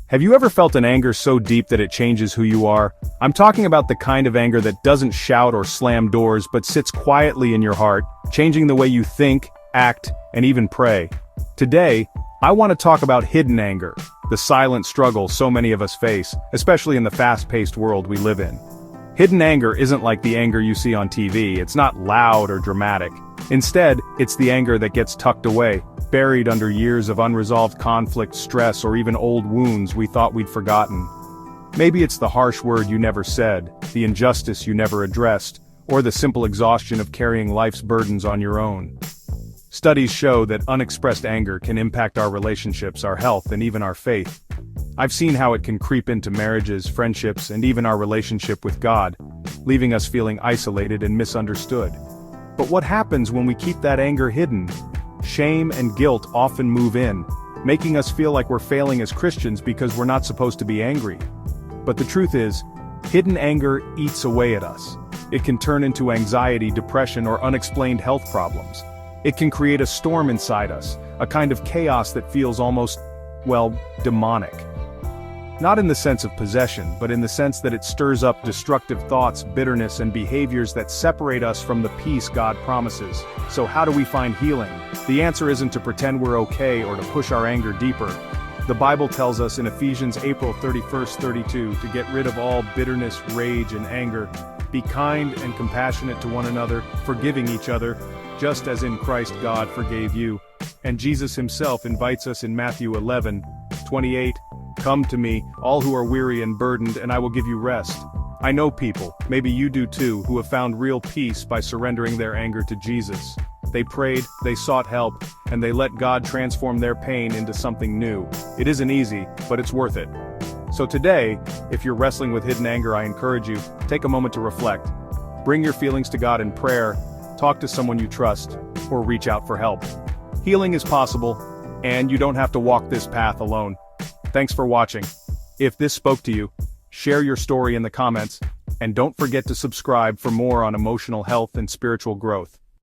Have you ever felt an anger so deep that it changes who you are? I'm talking about the kind of anger that doesn't shout or slam doors but sits quietly in your heart, changing the way you think, act, and even pray. Today, I want to talk about hidden anger, the silent struggle so many of us face, especially in the fast-paced world we live in. Hidden anger isn't like the anger you see on TV, it's not loud or dramatic. Instead, it's the anger that gets tucked away, buried under years of unresolved conflict, stress, or even old wounds we thought we'd forgotten. Maybe it's the harsh word you never said, the injustice you never addressed, or the simple exhaustion of carrying life's burdens on your own. Studies show that unexpressed anger can impact our relationships, our health, and even our faith. I've seen how it can creep into marriages, friendships, and even our relationship with God, leaving us feeling isolated and misunderstood. But what happens when we keep that anger hidden? Shame and guilt often move in, making us feel like we're failing as Christians because we're not supposed to be angry. But the truth is, hidden anger eats away at us. It can turn into anxiety, depression, or unexplained health problems. It can create a storm inside us, a kind of chaos that feels almost, demonic. Not in the sense of possession, but in the sense that it stirs up destructive thoughts, bitterness, and behaviors that separate us from the peace God promises. So how do we find healing? The answer isn't to pretend we're okay or to push our anger deeper. The Bible tells us in Ephesians 8:31-32 to get rid of all bitterness, rage, and anger. Be kind and compassionate to one another, forgiving each other, just as in Christ God forgave you. And Jesus himself invites us in Matthew 11:28, "Come to me, all who are weary and burdened, and I will give you rest." I know people, maybe you do too, who have found real peace by surrendering their anger to Jesus. They prayed, they sought help, and they let God transform their pain into something new. It isn't easy, but it's worth it. So today, if you're wrestling with hidden anger, I encourage you, take a moment to reflect. Bring your feelings to God in prayer, talk to someone you trust, or reach out for help. Healing is possible, and you don't have to walk this path alone. Thanks for watching. If this spoke to you, share your story in the comments, and don't forget to subscribe for more on emotional health and spiritual growth.